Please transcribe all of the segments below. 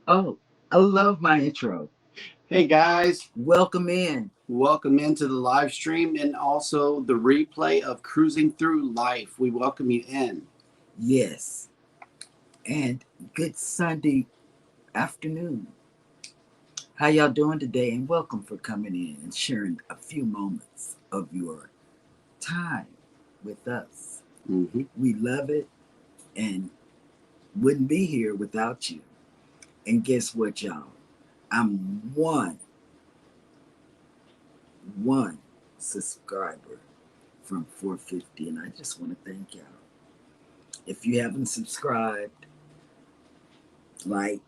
Oh, I love my intro. Hey guys, Welcome in. welcome into the live stream and also the replay of Cruising Through Life. We welcome you in. Yes, and good Sunday afternoon. How y'all doing today? And welcome for coming in and sharing a few moments of your time with us. Mm-hmm. We love it and wouldn't be here without you. And guess what, y'all? I'm one subscriber from 450, and I just want to thank y'all. If you haven't subscribed, like,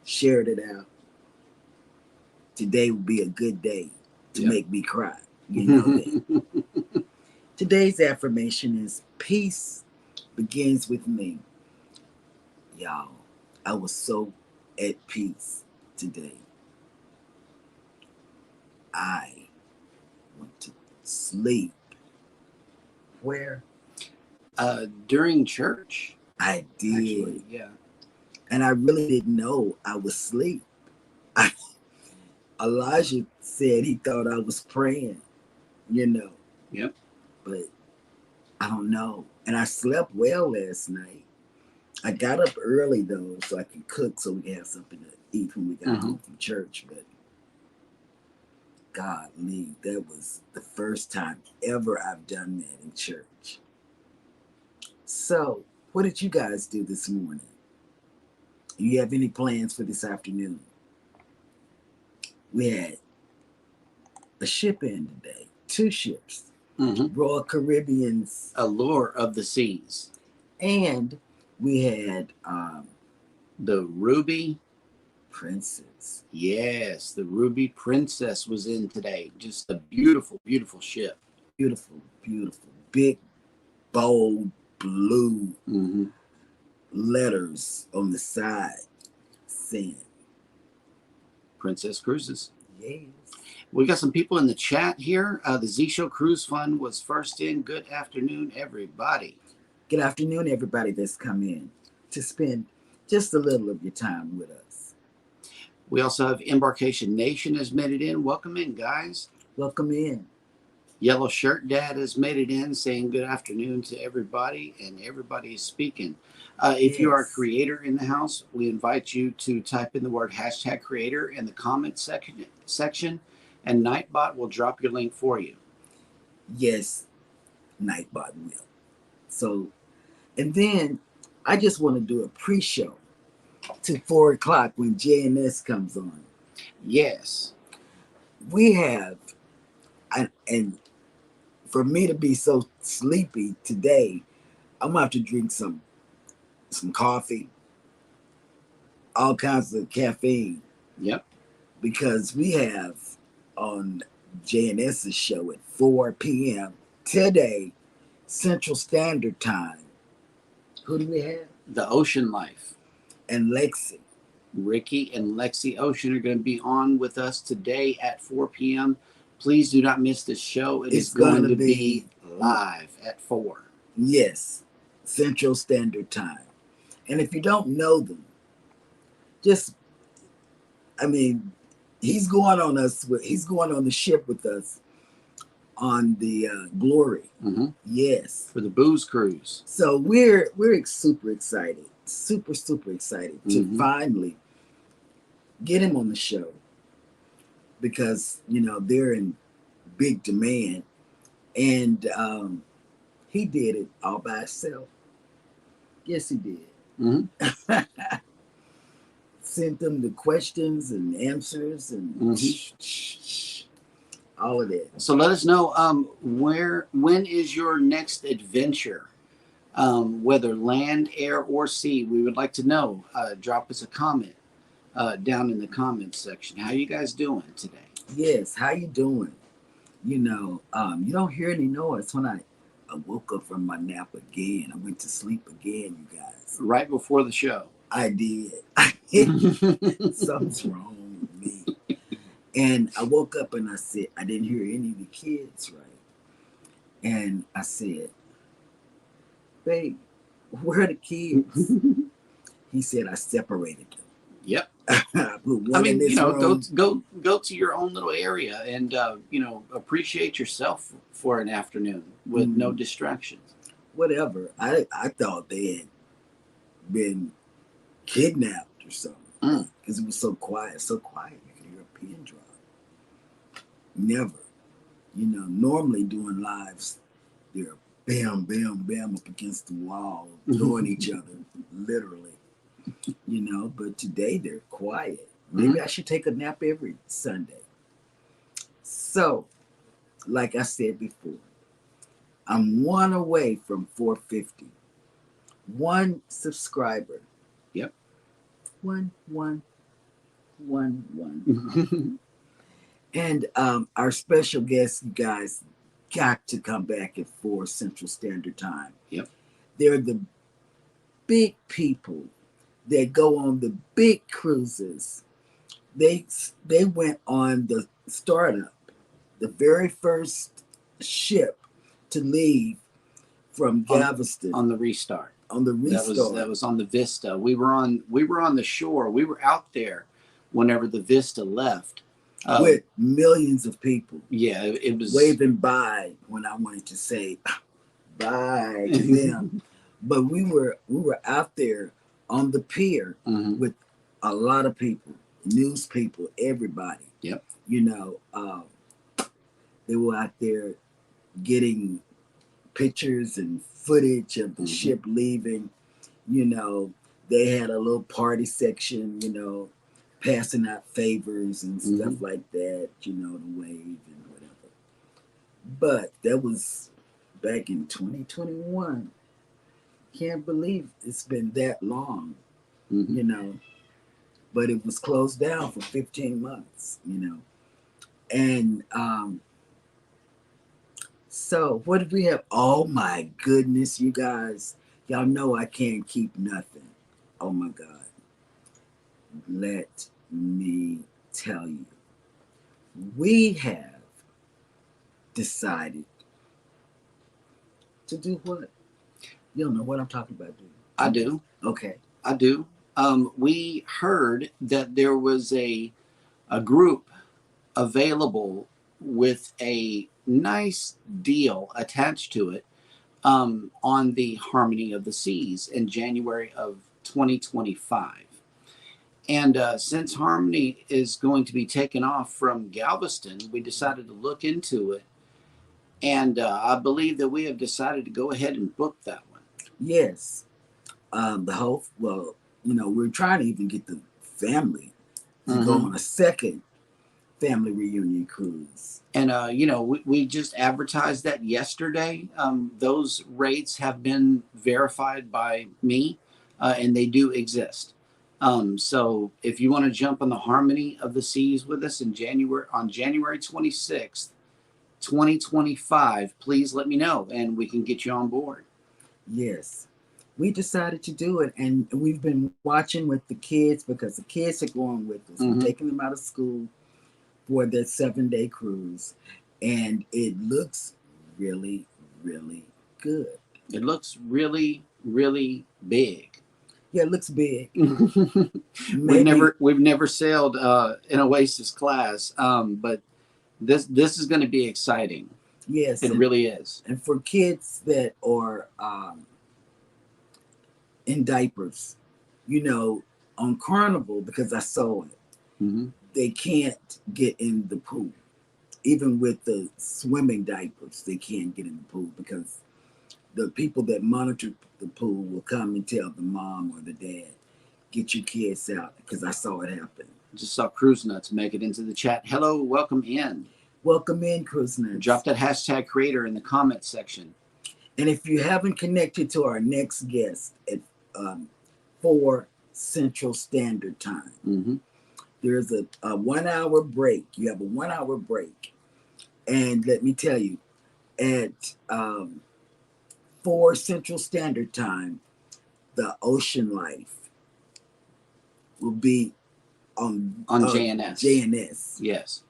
shared it out. Today will be a good day to Yep. make me cry. You know that. Today's affirmation is peace begins with me. Y'all, I was so at peace today. I went to sleep. Where? During church, I did. actually, yeah. And I really didn't know I was asleep. I, Elijah said he thought I was praying, you know, Yep. but I don't know. And I slept well last night. I got up early though, so I could cook so we could have something to eat when we got Mm-hmm. home from church. But golly, that was the first time ever I've done that in church. So, what did you guys do this morning? You have any plans for this afternoon? We had a ship in today, two ships, Mm-hmm. Royal Caribbeans, Allure of the Seas. and we had The Ruby, Princess. yes, the Ruby Princess was in today. Just a beautiful, beautiful ship. Beautiful, beautiful, big, bold blue Mm-hmm. letters on the side saying, Princess Cruises. yes. We got some people in the chat here. The Z Show Cruise Fund was first in. Good afternoon, everybody. Good afternoon, everybody that's come in to spend just a little of your time with us. We also have Embarkation Nation has made it in. Welcome in, guys. Welcome in. Yellow Shirt Dad has made it in, saying good afternoon to everybody, and everybody is speaking. If you are a Yes. creator in the house, we invite you to type in the word hashtag creator in the comments section, and Nightbot will drop your link for you. Yes, Nightbot will. So, and then I just want to do a pre show to 4 o'clock when JNS comes on. Yes. We have, and for me to be so sleepy today, I'm gonna have to drink some coffee, all kinds of caffeine, Yep. because we have on JNS's show at 4 p.m. today, Central Standard Time. Who do we have? The Ocean Life. And Lexi. Ricky and Lexi Ocean are going to be on with us today at 4 p.m. Please do not miss this show. It is It's going gonna to be be, live at 4. yes, Central Standard Time. And if you don't know them, just, I mean, he's going on the ship with us on the Glory. Mm-hmm. Yes. For the Booze Cruise. So we're super excited, super excited to Mm-hmm. finally get him on the show because they're in big demand, and he did it all by himself. Yes, he did. Mm-hmm. Sent them the questions and answers and all of that. So let us know when is your next adventure? Whether land, air, or sea, we would like to know. Drop us a comment down in the comments section. How you guys doing today? Yes, how you doing? You don't hear any noise when I woke up from my nap again. I went to sleep again, you guys. Right before the show. I did. I did. Something's wrong with me. And I woke up and I said, I didn't hear any of the kids, right? And I said, babe, where are the kids? He said, I separated them. Yep. I put I one in mean, this room. go to your own little area and appreciate yourself for an afternoon with no distractions. Whatever. I thought they had been kidnapped or something because it was so quiet. So quiet, you could hear a pin drop. Never. Normally doing lives, they're bam, bam, bam up against the wall, throwing each other, literally. But today they're quiet. Maybe I should take a nap every Sunday. So, like I said before, I'm one away from 450. One subscriber. Yep. One. And our special guests, you guys, got to come back at 4 Central Standard Time. Yep. They're the big people that go on the big cruises. They went on the startup, the very first ship to leave from Galveston on the restart. On the restart. That was on the Vista. We were on the shore. We were out there whenever the Vista left. With millions of people. Yeah, it was waving by when I wanted to say bye to them. But we were out there on the pier with a lot of people, news people, everybody. Yep. They were out there getting pictures and footage of the ship leaving. They had a little party section, passing out favors and stuff like that, the wave and whatever. But that was back in 2021. Can't believe it's been that long, But it was closed down for 15 months, And so what did we have? Oh my goodness, you guys. Y'all know I can't keep nothing. Oh my God. Let me tell you. We have decided to do what? You don't know what I'm talking about, do you? I do. Okay. I do. We heard that there was a group available with a nice deal attached to it on the Harmony of the Seas in January of 2025. And since Harmony is going to be taken off from Galveston, we decided to look into it. And I believe that we have decided to go ahead and book that one. Yes. We're trying to even get the family to go on a second family reunion cruise. And, we just advertised that yesterday. Those rates have been verified by me, and they do exist. So if you want to jump on the Harmony of the Seas with us on January 26th, 2025, please let me know and we can get you on board. Yes. We decided to do it, and we've been watching with the kids because the kids are going with us. We're taking them out of school for their 7-day cruise, and it looks really, really good. It looks really, really big. Yeah, it looks big. We've never sailed in Oasis class, but this is going to be exciting. Yes, it really is. And for kids that are in diapers, on Carnival, because I saw it, they can't get in the pool. Even with the swimming diapers, they can't get in the pool because the people that monitor the pool will come and tell the mom or the dad, get your kids out, because I saw it happen. Just saw Cruise Nuts make it into the chat. Hello, welcome in. Welcome in, Cruise Nuts. Drop that hashtag creator in the comment section. And if you haven't connected to our next guest at 4 Central Standard Time, there's a 1 hour break. You have a 1 hour break. And let me tell you, at 4 Central Standard Time, the Ocean Life will be on JNS. JNS. Yes.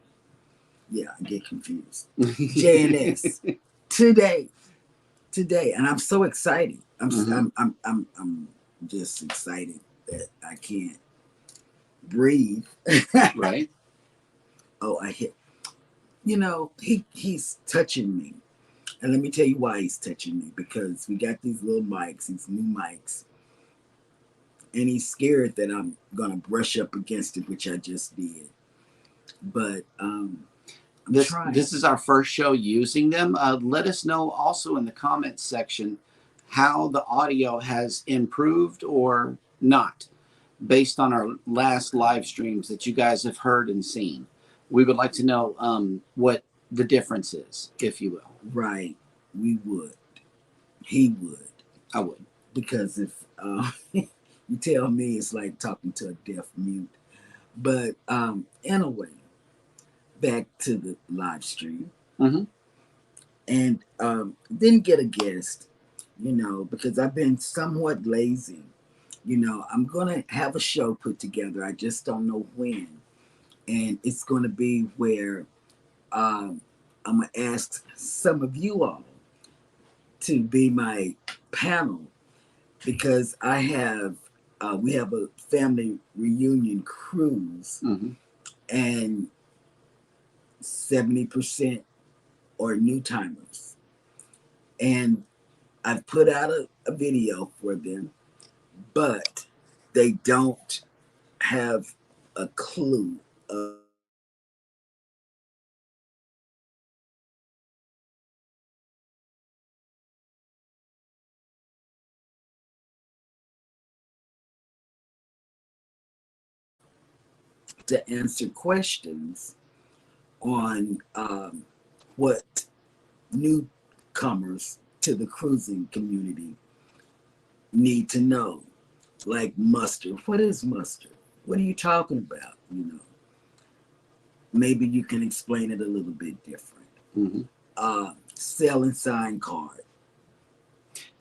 Yeah, I get confused. JNS today, and I'm so excited. I'm just excited that I can't breathe. Right. Oh, I hit. You know, he's touching me. And let me tell you why he's touching me. Because we got these little mics, these new mics. And he's scared that I'm going to brush up against it, which I just did. But I'm trying. This is our first show using them. Let us know also in the comments section how the audio has improved or not based on our last live streams that you guys have heard and seen. We would like to know what the difference is, if you will. Right. We would. He would. I would. Because if you tell me, it's like talking to a deaf mute. But anyway, back to the live stream. Mm-hmm. And didn't get a guest, you know, because I've been somewhat lazy. You know, I'm going to have a show put together. I just don't know when. And it's going to be where I'm going to ask some of you all to be my panel, because I have we have a family reunion cruise, Mm-hmm. and 70% are new timers, and I've put out a video for them, but they don't have a clue of to answer questions on what newcomers to the cruising community need to know, like mustard. What is mustard? What are you talking about? You know, maybe you can explain it a little bit different. Mm-hmm. Sell and sign card.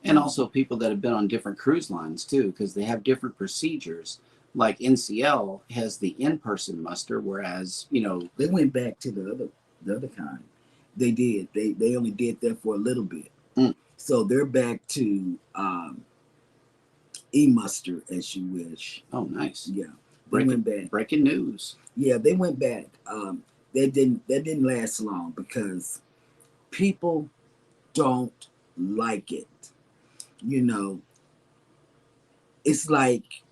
And also people that have been on different cruise lines too, because they have different procedures. Like NCL has the in-person muster, whereas They went back to the other kind. They did. They only did that for a little bit. Mm. So they're back to e-muster, as you wish. Oh, nice. Yeah, they went back. Breaking news. Yeah, they went back. That didn't last long because people don't like it. You know, it's like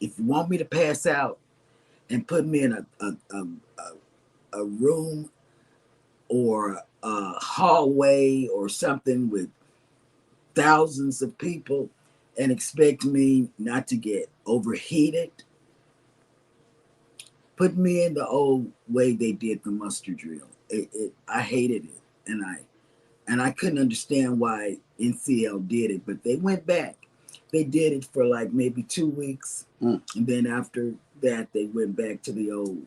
if you want me to pass out and put me in a room or a hallway or something with thousands of people and expect me not to get overheated, put me in the old way they did the muster drill. I hated it, and I couldn't understand why NCL did it, but they went back. They did it for like maybe 2 weeks, and then after that, they went back to the old.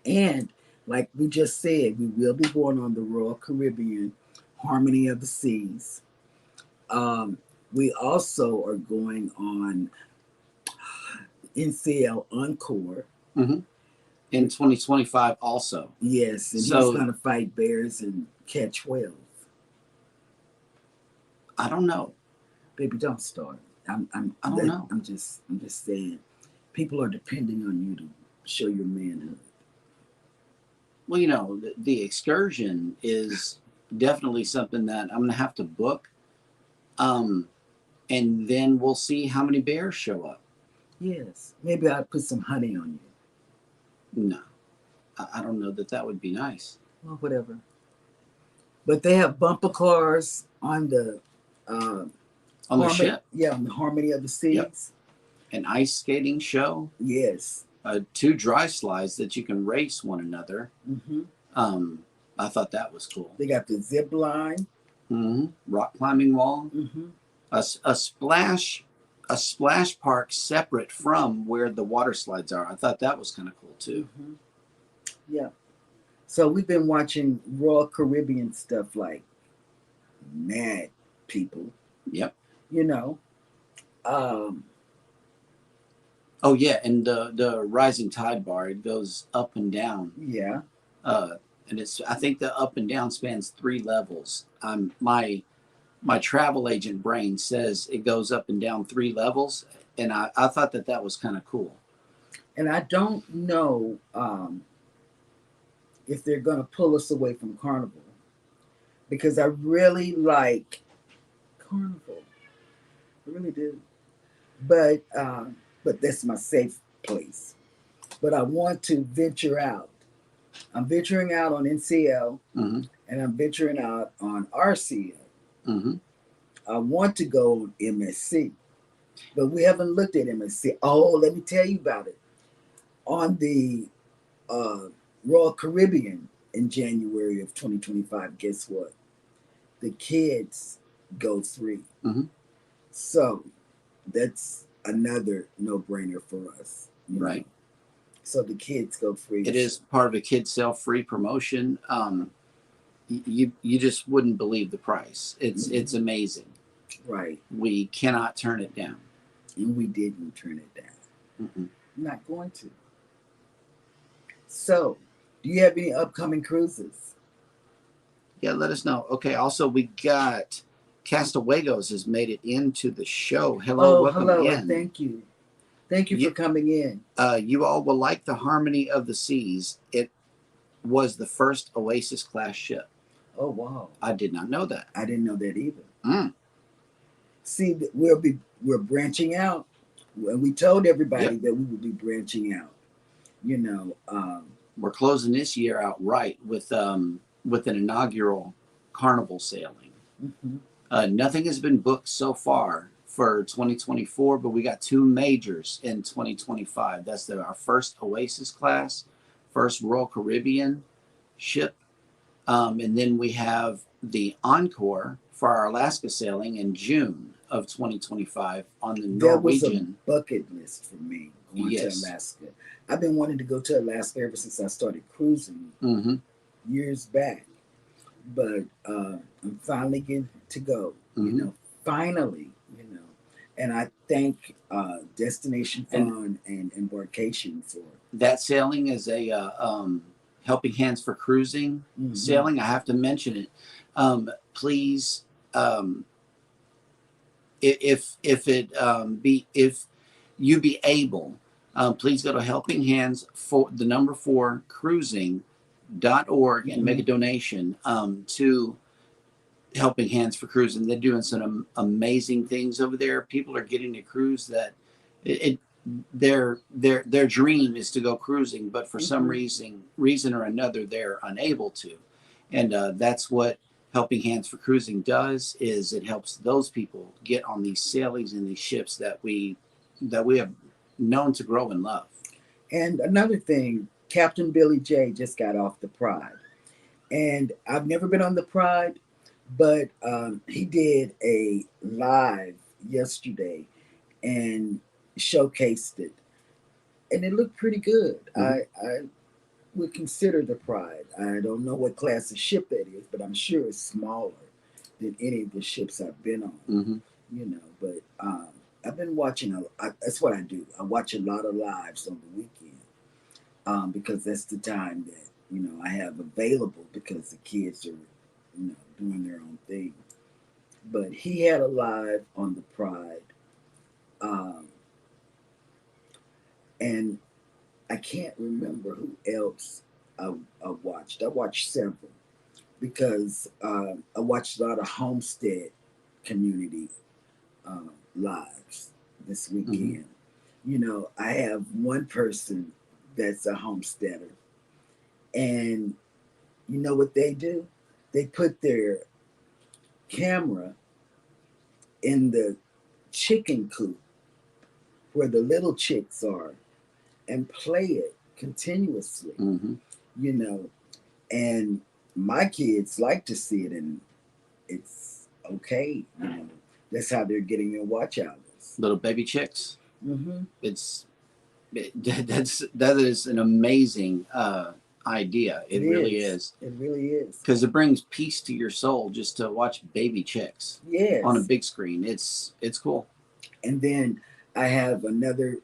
And like we just said, we will be going on the Royal Caribbean Harmony of the Seas. We also are going on NCL Encore. Mm-hmm. In 2025 also. Yes, and So, he's going to fight bears and catch whales. I don't know. Baby, don't start. I don't know. I'm just saying, people are depending on you to show your manhood. Well, the excursion is definitely something that I'm going to have to book. And then we'll see how many bears show up. Yes, maybe I'll put some honey on you. No, I don't know that would be nice. Well, whatever. But they have bumper cars on the on the ship. Yeah, on the Harmony of the Seas. Yep. An ice skating show. Yes. 2 dry slides that you can race one another. Mm-hmm. I thought that was cool. They got the zip line. Mm-hmm. Rock climbing wall. Mm-hmm. A splash park separate from where the water slides are. I thought that was kind of cool too. Mm-hmm. Yeah. So we've been watching Royal Caribbean stuff like mad people. Yep. You know. Oh yeah, and the rising tide bar, it goes up and down. Yeah. And I think the up and down spans 3 levels. My travel agent brain says it goes up and down 3 levels, and I thought that was kind of cool. And I don't know if they're going to pull us away from Carnival because I really like Carnival. I really do. But that's my safe place. But I want to venture out. I'm venturing out on NCL Mm-hmm. and I'm venturing out on RCL. Mm-hmm. I want to go on MSC, but we haven't looked at MSC. Oh, let me tell you about it. On the uh, Royal Caribbean in January of 2025, guess what? The kids go free. Mm-hmm. So that's another no brainer for us. Right. So the kids go free. It is part of a kid sale free promotion. You just wouldn't believe the price. It's amazing. Right. We cannot turn it down. And we didn't turn it down. Mm-mm. I'm not going to. So, do you have any upcoming cruises? Yeah, let us know. Okay. Also, we got Castawago's has made it into the show. Hello, welcome hello, in. and thank you. Thank you for coming in. You all will like the Harmony of the Seas. It was the first Oasis class ship. Oh wow! I did not know that. I didn't know that either. Mm. See, we're branching out. We told everybody that we would be branching out. You know, We're closing this year out right with an inaugural Carnival sailing. mhm. Nothing has been booked so far for 2024, but we got two majors in 2025. That's our first Oasis class, first Royal Caribbean ship, and then we have the Encore for our Alaska sailing in June of 2025 on the That was a Norwegian. bucket list for me going to Yes. Alaska. I've been wanting to go to Alaska ever since I started cruising Mm-hmm. years back, but I'm finally getting to go. Mhm. Finally, and I thank Destination And- Fun and Embarkation for That sailing is a Helping Hands for Cruising Mhm. sailing. I have to mention it. Please, if you be able, please go to Helping Hands for the number 4 cruising.org and make a donation to Helping Hands for Cruising. They're doing some amazing things over there. People are getting to cruise that their dream is to go cruising, but for some reason or another they're unable to, and that's what Helping Hands for Cruising does. Is it helps those people get on these sailings and these ships that we have known to grow and love. And another thing, Captain Billy J just got off the Pride, and I've never been on the Pride, but he did a live yesterday and showcased it, and it looked pretty good. I would consider the Pride. I don't know what class of ship that is, but I'm sure it's smaller than any of the ships I've been on. Mm-hmm. But I've been watching. That's what I do. I watch a lot of lives on the weekend because that's the time that I have available because the kids are doing their own thing. But he had a live on the Pride, and I can't remember who else I watched. I watched several because I watched a lot of Homestead community lives this weekend. I have one person that's a homesteader, and you know what they do? They put their camera in the chicken coop where the little chicks are and play it continuously, Mm-hmm. And my kids like to see it, and it's okay. That's how they're getting their watch hours. Little baby chicks. Mm-hmm. That is an amazing idea. It really is. It really is. Because it brings peace to your soul just to watch baby chicks Yes. on a big screen. It's cool. And then I have another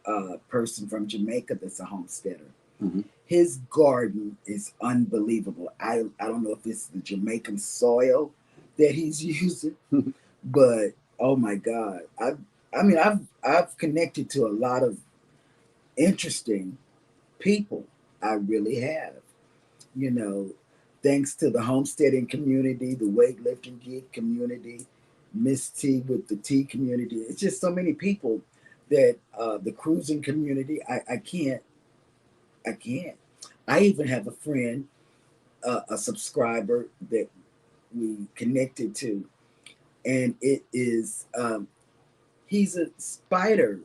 person from Jamaica that's a homesteader. Mm-hmm. His garden is unbelievable. I don't know if it's the Jamaican soil that he's using, but oh my God. I've connected to a lot of interesting people. I really have. You know, thanks to the homesteading community, the weightlifting gig community, Miss T with the T community. It's just so many people that the cruising community. I can't. I even have a friend, a subscriber that we connected to, and it is he's a spider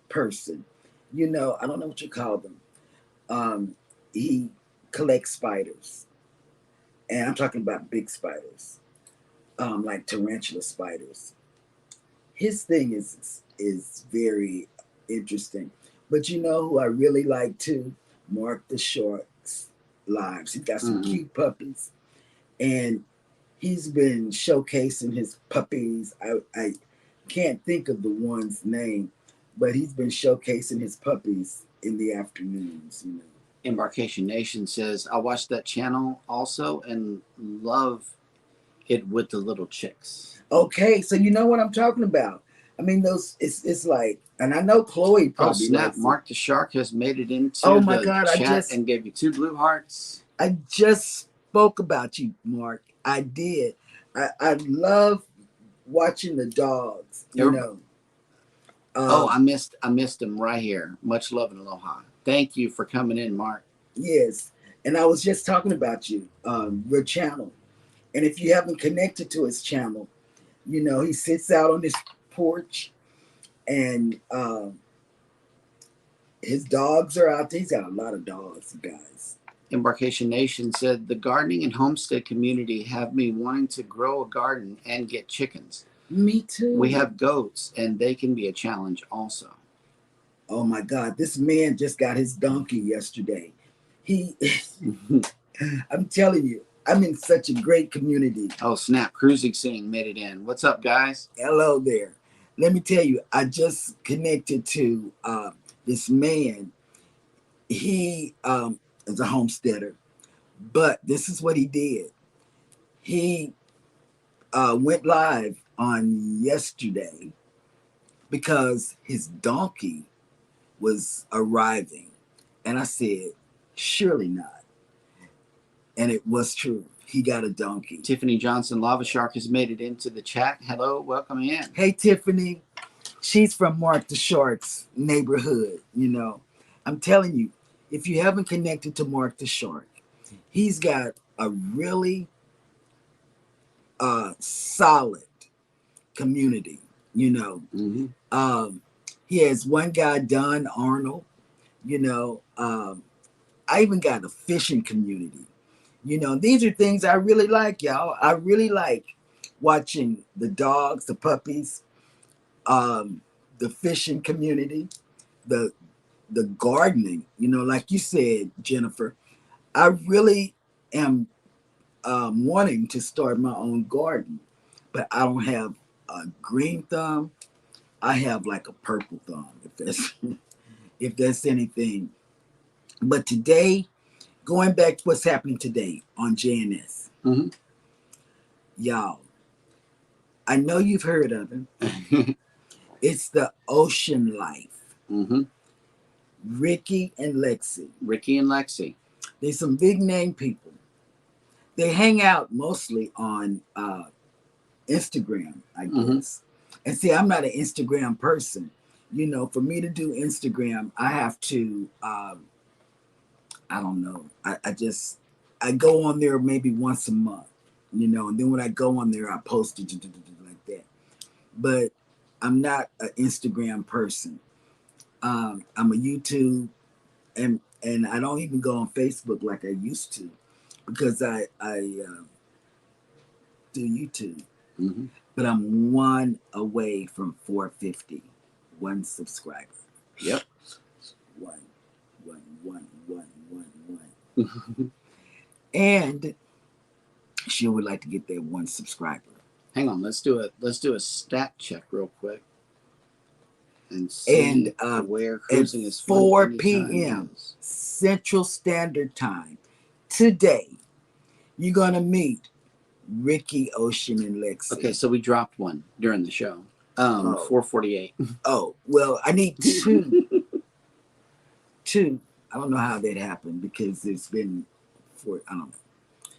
person. You know, I don't know what you call them. He collects spiders, and I'm talking about big spiders, like tarantula spiders. His thing is very interesting. But you know who I really like too? Mark the Shark's lives. He's got some Mhm. cute puppies, and he's been showcasing his puppies. I can't think of the one's name, but he's been showcasing his puppies in the afternoons. You know. Embarkation Nation says, I watched that channel also and love it with the little chicks. Okay, so you know what I'm talking about. I mean, those it's like, and I know Chloe Oh, probably snap. likes it. Mark the Shark has made it into Oh my the God, chat and gave you 2 blue hearts. I just spoke about you, Mark. I did. I love watching the dogs. You Everybody, know. oh, Um, I missed him right here. Much love and aloha. Thank you for coming in, Mark. yes, and I was just talking about you, your channel. And if you haven't connected to his channel, you know he sits out on his porch, and his dogs are out there. He's got a lot of dogs, guys. Embarkation Nation said, the gardening and homestead community have me wanting to grow a garden and get chickens. Me too. We have goats, and they can be a challenge also. Oh my God, this man just got his donkey yesterday. He, I'm telling you, I'm in such a great community. Oh, snap. Cruising Sing made it in. What's up, guys? Hello there. Let me tell you, I just connected to this man. He is a homesteader, but this is what he did. He went live on yesterday because his donkey was arriving. And I said, surely not. And it was true. He got a donkey. Tiffany Johnson, Lava Shark, has made it into the chat. Hello, welcome in. Hey, Tiffany. She's from Mark the Shark's neighborhood. You know, I'm telling you, if you haven't connected to Mark the Shark, he's got a really solid community. You know, he has one guy, Don Arnold. You know, I even got a fishing community. You know, these are things I really like, y'all. I really like watching the dogs, the puppies, the fishing community, the gardening. You know, like you said, Jennifer, I really am wanting to start my own garden, but I don't have a green thumb. I have like a purple thumb, if that's anything. But today, going back to what's happening today on JNS, y'all, I know you've heard of him. It's the Ocean Life. Ricky and Lexi. Ricky and Lexi. They're some big name people. They hang out mostly on Instagram, I guess. And see, I'm not an Instagram person. You know, for me to do Instagram, I have to, I don't know. I go on there maybe once a month, you know, and then when I go on there, I post it like that. But I'm not an Instagram person. I'm a YouTube, and I don't even go on Facebook like I used to, because I do YouTube. But I'm one away from 450, one subscriber. Yep. One. And she would like to get that one subscriber. Hang on, let's do a stat check real quick. And see where cruising is 4 p.m. Central Standard Time today, you're gonna meet Ricky, Ocean, and Lexi. Okay, so we dropped one during the show. 4:48. Oh, well, I need two I don't know how that happened because it's been for I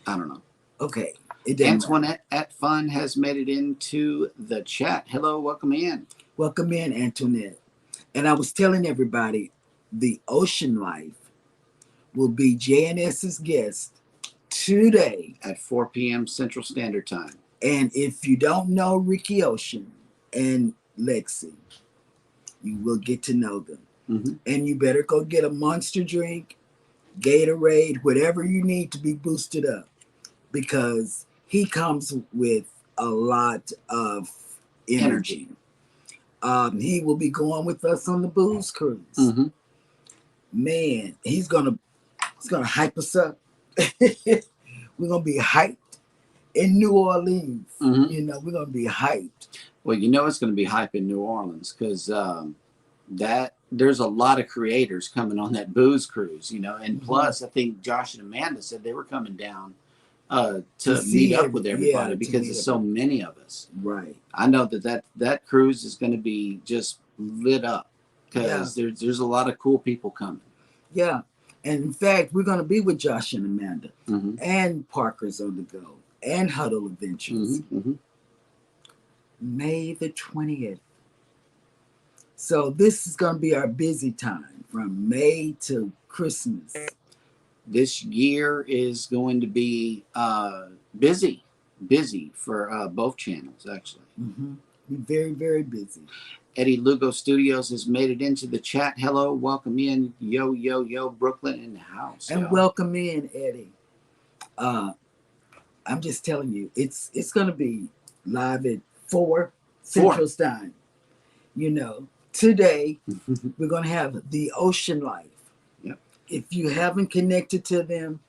don't know. okay. It doesn't matter. Antoinette at Fun has made it into the chat. Hello, welcome in. Welcome in, Antoinette. And I was telling everybody the Ocean Life will be JNS's guest today At 4 p.m. Central Standard Time. And if you don't know Ricky Ocean and Lexi, you will get to know them. Mm-hmm. And you better go get a Monster drink, Gatorade, whatever you need to be boosted up, because he comes with a lot of energy. He will be going with us on the booze cruise. Mm-hmm. Man, he's gonna hype us up. We're gonna be hyped in New Orleans. Mm-hmm. You know, we're gonna be hyped. Well, you know it's going to be hype in New Orleans because that there's a lot of creators coming on that booze cruise. You know, and plus I think Josh and Amanda said they were coming down to meet up with everybody because there's so many of us. Right. I know that cruise is going to be just lit up because there's a lot of cool people coming. Yeah. And in fact, we're going to be with Josh and Amanda Mm-hmm. and Parker's on the Go and Huddle Adventures. Mm-hmm. Mm-hmm. May the 20th. So this is going to be our busy time from May to Christmas. This year is going to be busy for both channels, actually. Mm-hmm. Be very, very busy. Eddie Lugo Studios has made it into the chat. Hello, welcome in. Yo, yo, yo, Brooklyn in the house. And welcome in, Eddie. I'm just telling you, it's going to be live at 4 Central Time. You know, today we're going to have the Ocean Life. Yep. If you haven't connected to them,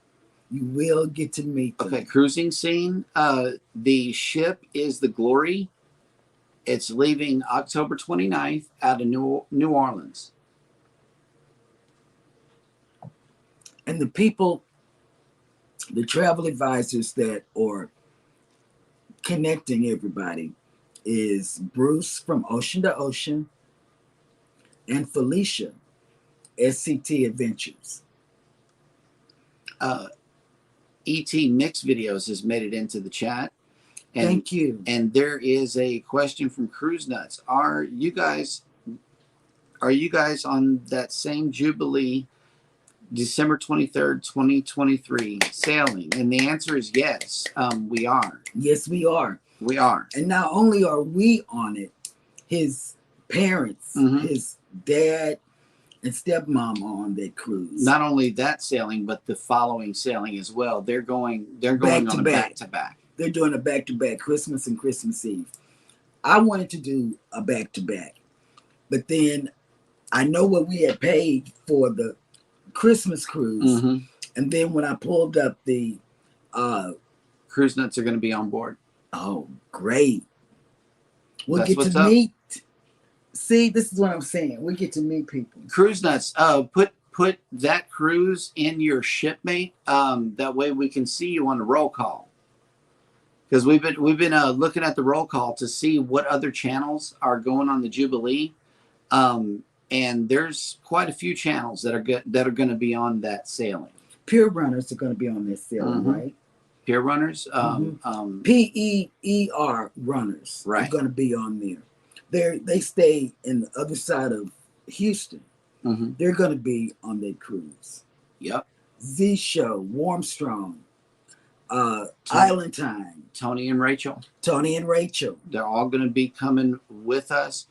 you will get to meet them. Okay, cruising scene. The ship is the Glory. It's leaving October 29th out of New Orleans. And the people, the travel advisors that are connecting everybody is Bruce from Ocean to Ocean and Felicia, SCT Adventures. ET Mix Videos has made it into the chat. And, Thank you. And there is a question from Cruise Nuts. Are you guys on that same Jubilee, December 23rd, 2023 sailing? And the answer is yes, we are. Yes, we are. We are. And not only are we on it, his parents, his dad and stepmom are on that cruise. Not only that sailing, but the following sailing as well. They're going on a back-to-back. They're doing a back-to-back, Christmas and Christmas Eve. I wanted to do a back-to-back, but then I know what we had paid for the Christmas cruise, and then when I pulled up the Cruise Nuts are going to be on board. Oh, great! We'll That's get to meet. See, this is what I'm saying. We get to meet people. Cruise Nuts, put that cruise in your shipmate. That way we can see you on the roll call. Because we've been looking at the roll call to see what other channels are going on the Jubilee, and there's quite a few channels that are going to be on that sailing. Pure Runners are going to be on this sailing, right? Pure Runners, PEER Runners, right, are going to be on there. They stay in the other side of Houston. They're going to be on their cruise. Yep. Z Show, Warmstrong, Island Time, Tony and Rachel. They're all going to be coming with us.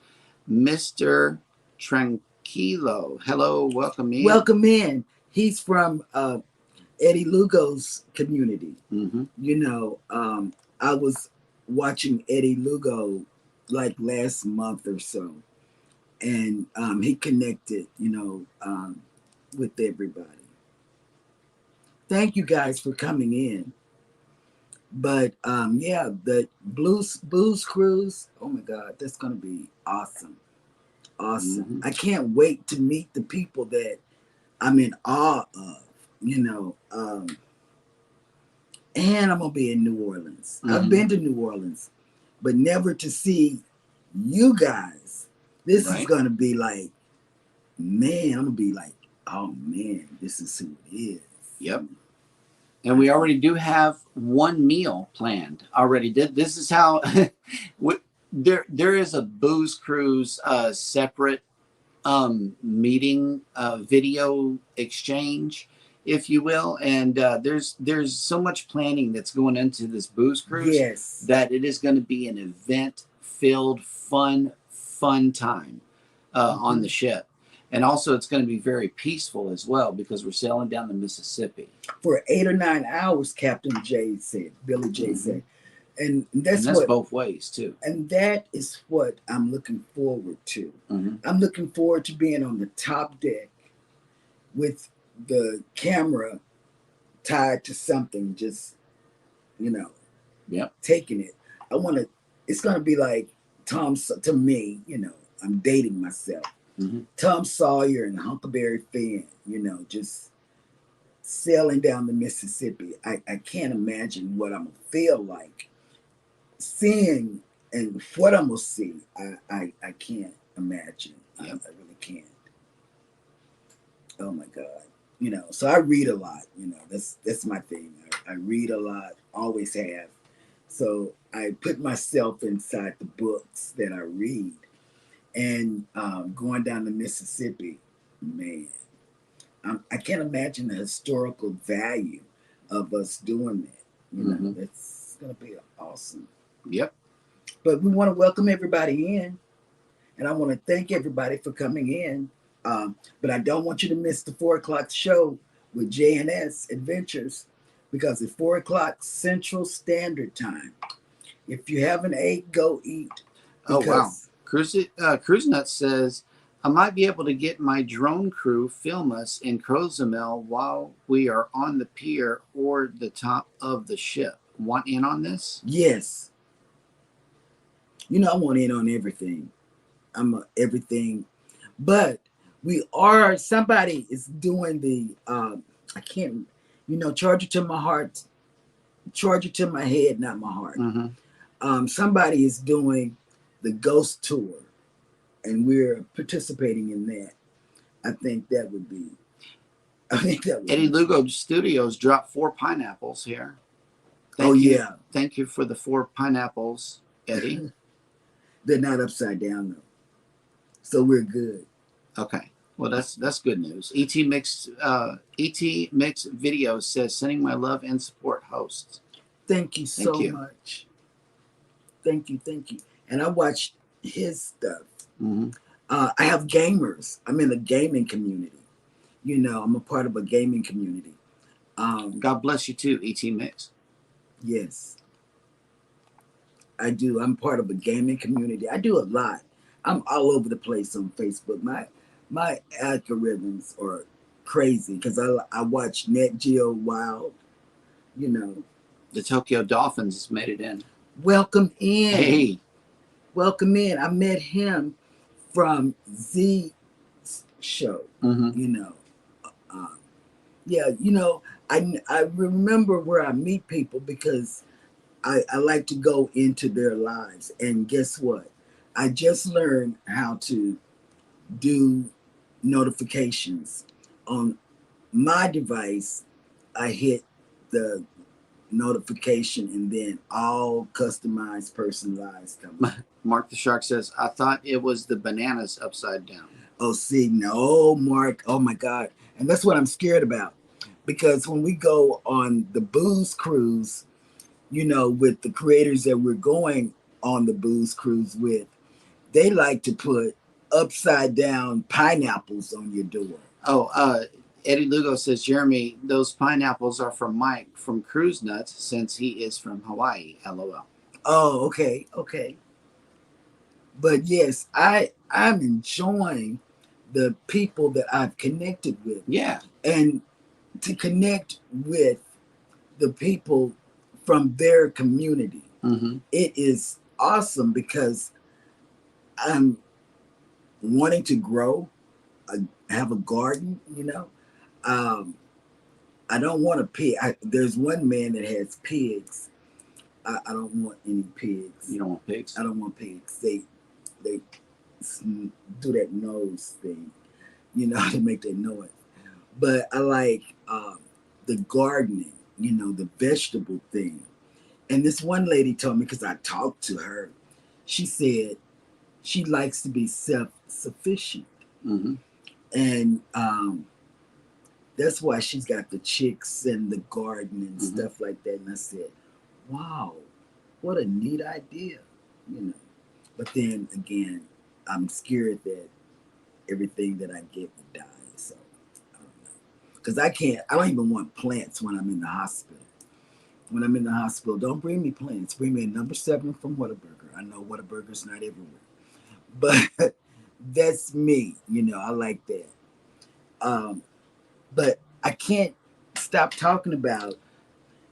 Mr. Tranquilo, hello, welcome in. Welcome in. He's from Eddie Lugo's community. You know, I was watching Eddie Lugo like last month or so, and he connected, you know, with everybody. Thank you guys for coming in. But yeah, the booze cruise, oh my God, that's gonna be awesome. I can't wait to meet the people that I'm in awe of, you know. And I'm gonna be in New Orleans. I've been to New Orleans, but never to see you guys. This is gonna be like, man, I'm gonna be like Oh man, this is who it is. Yep. And we already do have one meal planned already. This is how there is a Booze Cruise separate meeting video exchange, if you will, and there's so much planning that's going into this Booze Cruise Yes. that it is going to be an event filled fun time on the ship. And also, it's going to be very peaceful as well because we're sailing down the Mississippi. For 8 or 9 hours, Captain J said, Billy J said. And that's what both ways, too. And that is what I'm looking forward to. I'm looking forward to being on the top deck with the camera tied to something, just, taking it. It's going to be like to me, I'm dating myself. Tom Sawyer and Huckleberry Finn, just sailing down the Mississippi. I can't imagine what I'm going to feel like. Seeing and what I'm going to see, I can't imagine. I really can't. Oh my God. So I read a lot, that's my thing. I read a lot, always have. So I put myself inside the books that I read. And going down the Mississippi, man, I can't imagine the historical value of us doing that. That's going to be awesome. Yep. But we want to welcome everybody in. And I want to thank everybody for coming in. But I don't want you to miss the 4 o'clock show with JNS Adventures, because at 4 o'clock Central Standard Time. If you haven't ate, go eat. Oh, wow. Cruise Nuts says, I might be able to get my drone crew film us in Cozumel while we are on the pier or the top of the ship. Want in on this? Yes. I want in on everything. Everything. But somebody is doing the, I can't, charge it to my heart, charge it to my head, not my heart. Somebody is doing the ghost tour, and we're participating in that. I think that would be. Eddie Lugo Studios dropped 4 pineapples here. Thank you. Thank you for the 4 pineapples, Eddie. They're not upside down though, so we're good. Okay, well that's good news. ET Mix Video says, sending my love and support, hosts. Thank you so much. Thank you. And I watched his stuff. I have gamers. I'm in a gaming community. I'm a part of a gaming community. God bless you too, ET Mix. Yes, I do. I'm part of a gaming community. I do a lot. I'm all over the place on Facebook. My algorithms are crazy because I watch Net Geo Wild. The Tokyo Dolphins made it in. Welcome in. Hey. Welcome in. I met him from Z show. I remember where I meet people because I like to go into their lives. And guess what? I just learned how to do notifications on my device. I hit the notification and then all customized, personalized come. Mark the Shark says, I thought it was the bananas upside down. Oh, see, no, Mark. Oh my God. And that's what I'm scared about. Because when we go on the Booze Cruise, with the creators that we're going on the Booze Cruise with, they like to put upside down pineapples on your door. Oh, Eddie Lugo says, Jeremy, those pineapples are from Mike from Cruise Nuts since he is from Hawaii. LOL. Oh, okay. But yes, I'm enjoying the people that I've connected with. Yeah. And to connect with the people from their community. It is awesome because I'm wanting to grow. I have a garden, I don't want a pig. There's one man that has pigs. I don't want any pigs. You don't want pigs? I don't want pigs. They do that nose thing, to make that noise. but I like the gardening, the vegetable thing. And this one lady told me, because I talked to her, she said she likes to be self sufficient. Mm-hmm. And that's why she's got the chicks and the garden and Mm-hmm. stuff like that. And I said, wow, what a neat idea, you know. But then again, I'm scared that everything that I get would die. So I don't know. Because I don't even want plants when I'm in the hospital. When I'm in the hospital, don't bring me plants. Bring me a number 7 from Whataburger. I know Whataburger's not everywhere. But that's me, I like that. Um, but I can't stop talking about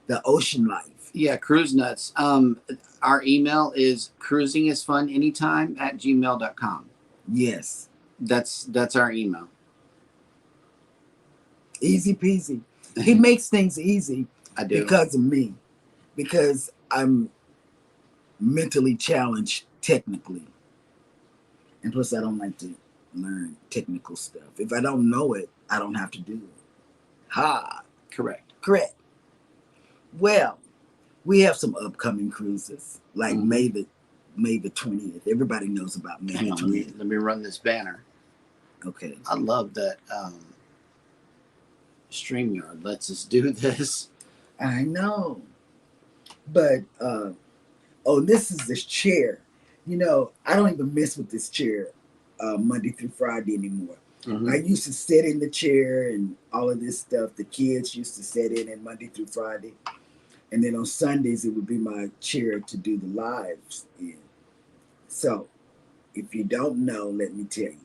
the ocean life. Yeah, cruise nuts. Our email is cruisingisfunanytime@gmail.com. Yes, That's our email. easy peasy. He makes things easy I do. because of me, because I'm mentally challenged technically. And plus, I don't like to learn technical stuff. If I don't know it, I don't have to do it. Ha, Correct. correct. Well, we have some upcoming cruises, like Mhm. May the 20th. Everybody knows about May Hang the on, 20th. let me run this banner. Okay. I love that StreamYard lets us do this. I know. But oh, this is this chair. I don't even mess with this chair Monday through Friday anymore. I Mhm. used to sit in the chair and all of this stuff. The kids used to sit in it Monday through Friday. And then on Sundays, it would be my chair to do the lives in. So, if you don't know, let me tell you.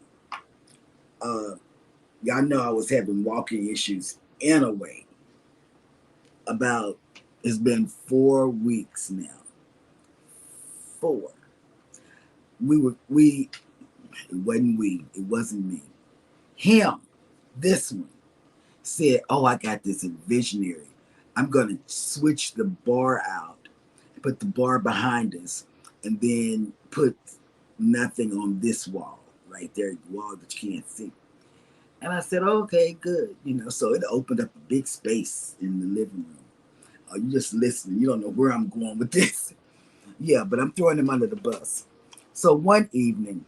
Y'all know I was having walking issues in a way. About, it's been 4 weeks now. 4. It wasn't me. Him, this one, said, oh, I got this visionary. I'm going to switch the bar out, put the bar behind us, and then put nothing on this wall, right there, the wall that you can't see. And I said, okay, good. So it opened up a big space in the living room. You just listening. You don't know where I'm going with this. Yeah, but I'm throwing him under the bus. So one evening,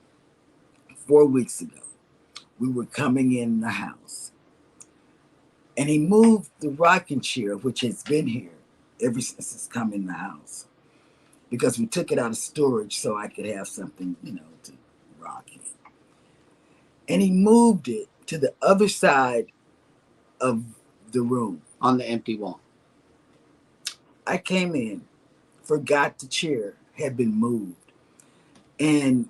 4 weeks ago, we were coming in the house, and he moved the rocking chair, which has been here ever since it's come in the house, because we took it out of storage so I could have something, to rock in. And he moved it to the other side of the room. On the empty wall. I came in, forgot the chair had been moved, and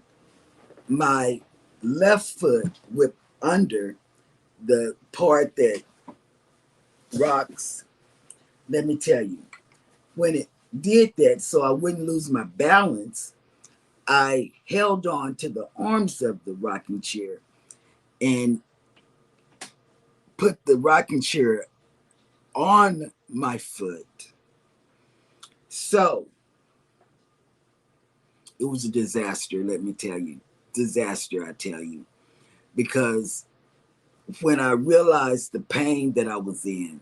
my left foot whipped under the part that rocks. Let me tell you, when it did that, so I wouldn't lose my balance, I held on to the arms of the rocking chair and put the rocking chair on my foot. So it was a disaster, let me tell you. Disaster, I tell you. Because when I realized the pain that I was in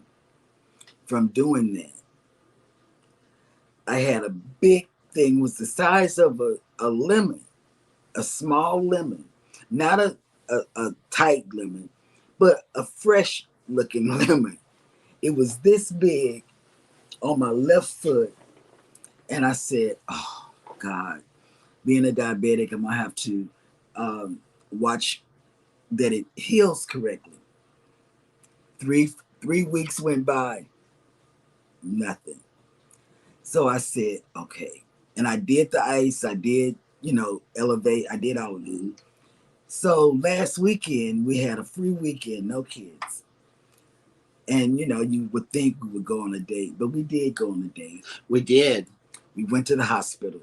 from doing that, I had a big thing, was the size of a lemon, a small lemon, not a tight lemon, but a fresh looking lemon. It was this big on my left foot. And I said, oh, God, being a diabetic, I'm going to have to watch that it heals correctly. Three weeks went by, nothing. So I said, okay. And I did the ice, I did, elevate, I did all of it. So last weekend, we had a free weekend, no kids. And, you would think we would go on a date, but we did go on a date. We did. We went to the hospital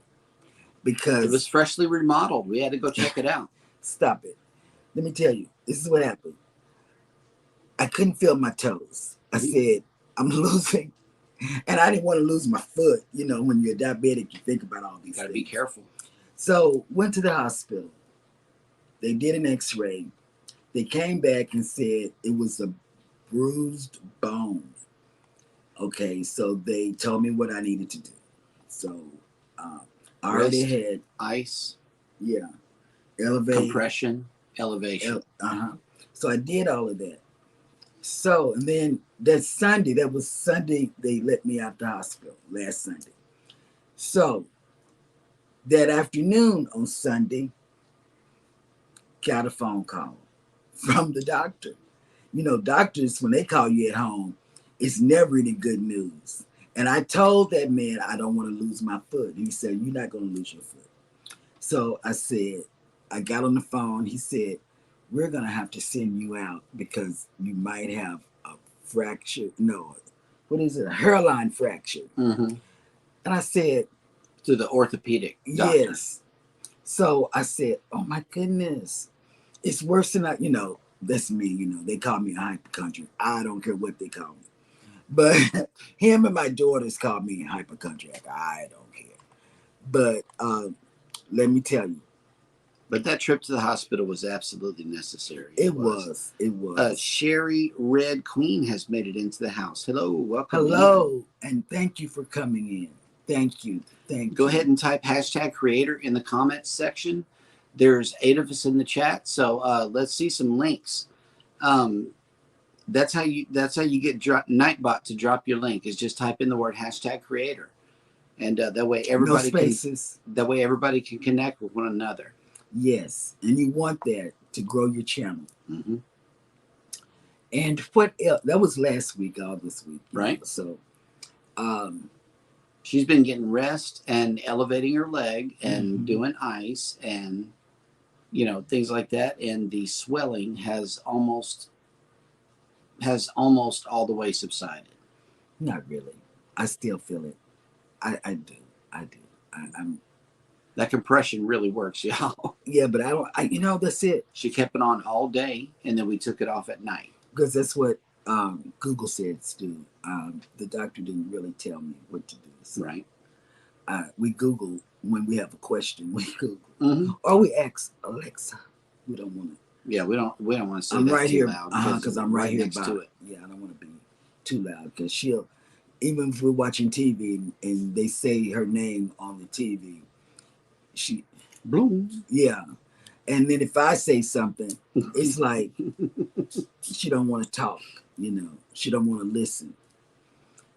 because it was freshly remodeled. We had to go check it out. Stop it. Let me tell you, this is what happened. I couldn't feel my toes. I said, I'm losing. And I didn't want to lose my foot. When you're diabetic, you think about all these things. Gotta things. Be careful. So went to the hospital. They did an x-ray. They came back and said it was a bruised bone. Okay, so they told me what I needed to do. So uh, I already Rest, had, ice, yeah, elevate, compression, elevation. uh-huh. So I did all of that. So, and then that Sunday, that was Sunday, they let me out the hospital last Sunday. So that afternoon on Sunday, got a phone call from the doctor. You know, doctors, when they call you at home, it's never any good news. And I told that man, I don't want to lose my foot. He said, you're not going to lose your foot. So I said, I got on the phone. He said, we're going to have to send you out because you might have a fracture. No, what is it? A hairline fracture. Mm-hmm. And I said, To the orthopedic doctor. yes. So I said, oh my goodness. It's worse than I, that's me, they call me a hypochondriac. I don't care what they call me. But him and my daughters call me a hypochondriac. I don't care. But let me tell you, But that trip to the hospital was absolutely necessary. it was. Sherry Red Queen has made it into the house. Hello, welcome. Hello, and thank you for coming in. Thank you. Go ahead and type #creator in the comments section. There's 8 of us in the chat, so let's see some links. That's how you get Nightbot to drop your link. Is just type in the word #creator, and that way everybody can connect with one another. Yes, and you want that to grow your channel. Mm-hmm. And what else? That was last week, all this week, right? So, she's been getting rest and elevating her leg and doing ice and things like that. And the swelling has almost all the way subsided. Not really. I still feel it. I do. I'm. That compression really works, y'all. Yeah, but I don't. That's it. She kept it on all day, and then we took it off at night. Because that's what Google said to do. The doctor didn't really tell me what to do. So, right. We Google when we have a question. We Google, or we ask Alexa. We don't want to. Yeah, we don't want to say I'm that right too here, loud. because I'm right here next to it. Yeah, I don't want to be too loud because she'll. Even if we're watching TV and they say her name on the TV, she Bloom. Yeah, and then if I say something, it's like she don't want to talk. She don't want to listen.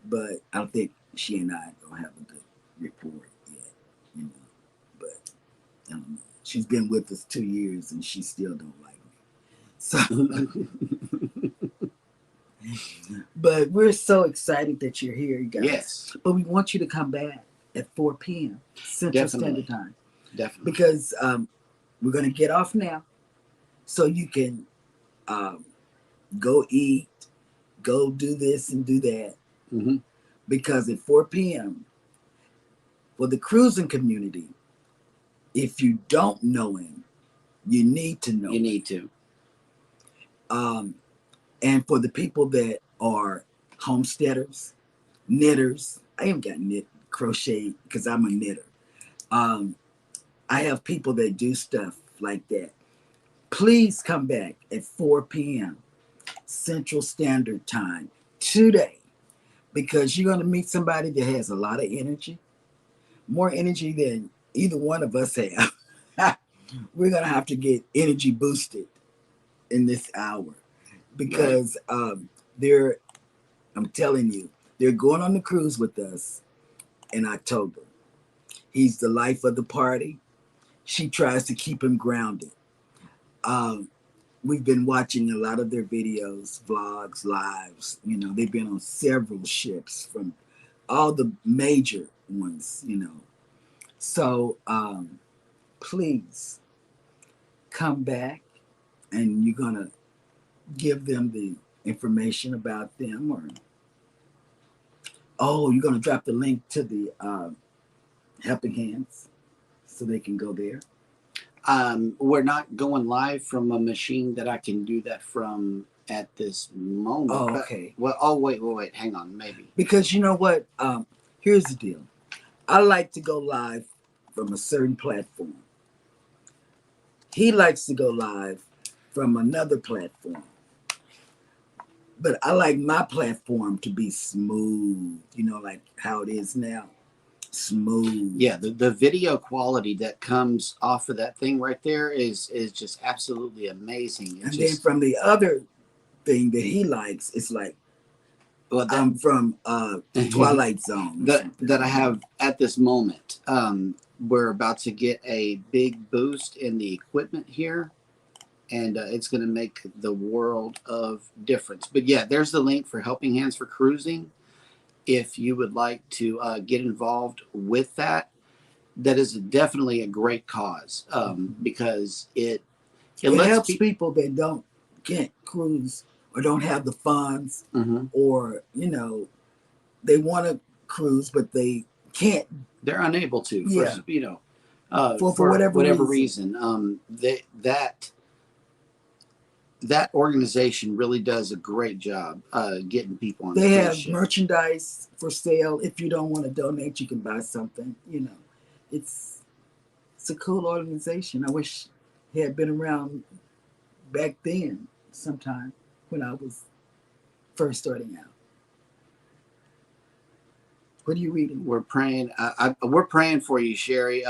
But I don't think she and I don't have a good rapport yet. But I don't know. She's been with us 2 years and she still don't like me. So, but we're so excited that you're here, you guys. Yes. But we want you to come back at 4 p.m. Central Standard Time. Definitely. Because we're going to get off now so you can go eat, go do this and do that. Mm-hmm. Because at 4 p.m., for the cruising community, if you don't know him, you need to know him. You need to. And for the people that are homesteaders, knitters, I haven't got crochet because I'm a knitter. I have people that do stuff like that. Please come back at 4 p.m. Central Standard Time today, because you're going to meet somebody that has a lot of energy, more energy than either one of us have. We're going to have to get energy boosted in this hour because I'm telling you, they're going on the cruise with us in October. He's the life of the party. She tries to keep him grounded. We've been watching a lot of their videos, vlogs, lives. They've been on several ships from all the major ones, So please come back, and you're going to give them the information about them, you're going to drop the link to the Helping Hands so they can go there. We're not going live from a machine that I can do that from at this moment. Oh, okay. Wait. Hang on, maybe. Because you know what? Here's the deal. I like to go live from a certain platform. He likes to go live from another platform. but I like my platform to be smooth, you know, like how it is now. Smooth. Yeah, the video quality that comes off of that thing right there is just absolutely amazing. And It's then just from the other thing that he likes, it's like well, I'm from Twilight Zone or that something. that I have at this moment. We're about to get a big boost in the equipment here, and it's going to make the world of difference. But yeah, there's the link for Helping Hands for Cruising. If you would like to get involved with that, that is definitely a great cause because it It lets helps people. people that can't cruise or don't have the funds, Mhm. or you know they want to cruise but they can't. They're unable to, Yeah, for for whatever whatever reason. reason. That organization really does a great job getting people on the They cruise have ship. merchandise for sale. If you don't want to donate, you can buy something. You know, it's it's a cool organization. I wish it had been around back then, sometime when I was first starting out. What are you reading? We're praying. We're praying for you, Sherry.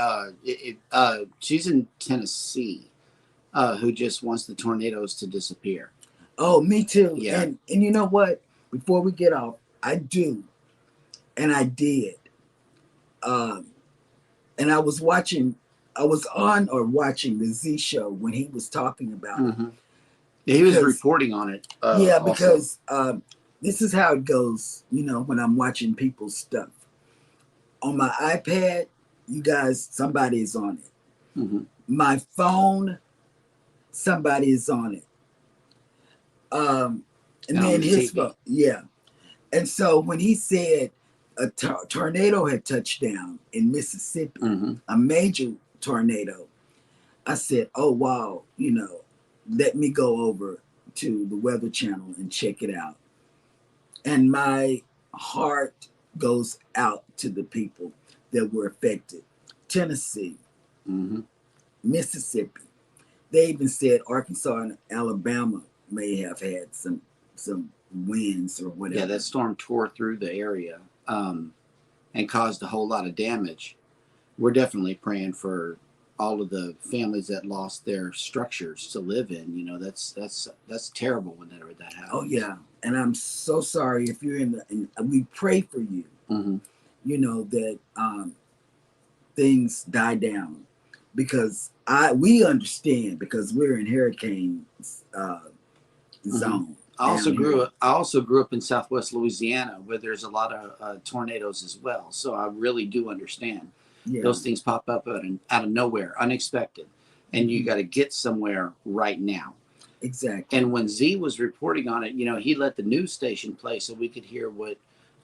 She's in Tennessee, who just wants the tornadoes to disappear. Oh, me too. Yeah. And you know what? Before we get off, I do, and I did. Um, and I was watching. I was on or watching the Z show when he was talking about it. Mm-hmm. Yeah, he was reporting on it. Yeah, Also. because this is how it goes. You know, when I'm watching people's stuff on my iPad, you guys, somebody is on it. Mm-hmm. My phone, somebody is on it. And then his phone, yeah. And so when he said a tornado had touched down in Mississippi, mm-hmm. a major tornado, I said, "Oh wow, you know, let me go over to the Weather Channel and check it out." And my heart goes out to the people that were affected. Tennessee, Mm-hmm. Mississippi. They even said Arkansas and Alabama may have had some winds or whatever. Yeah, that storm tore through the area and caused a whole lot of damage. We're definitely praying for all of the families that lost their structures to live in. You know, that's terrible whenever that happens. Oh yeah, and I'm so sorry if you're in the. And we pray for you. Mm-hmm. You know that things die down, because we understand, because we're in hurricane zone. I also grew up in Southwest Louisiana, where there's a lot of tornadoes as well. So I really do understand. Yeah. Those things pop up out of nowhere, unexpected, and you got to get somewhere right now. Exactly. And when Z was reporting on it, you know, he let the news station play so we could hear what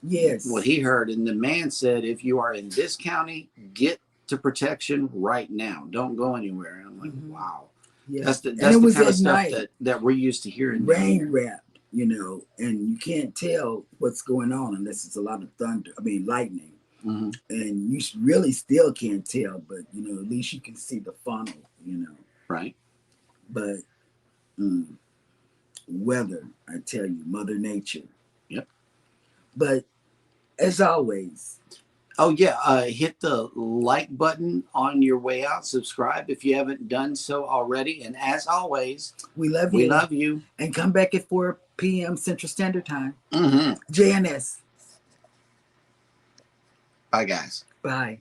he heard. And the man said, "If you are in this county, get to protection right now. Don't go anywhere." And I'm like, wow. Yeah. That's the kind of stuff that we're used to hearing. Rain wrapped, you know, and you can't tell what's going on unless it's a lot of thunder. I mean, lightning. Mm-hmm. And you really still can't tell, but you know, at least you can see the funnel, you know. Right. But weather, I tell you, Mother Nature. Yep. But as always. Oh yeah, hit the like button on your way out. Subscribe if you haven't done so already. And as always, we love you. We love you. And come back at 4 p.m. Central Standard Time. Mm-hmm. JNS. Bye, guys. Bye.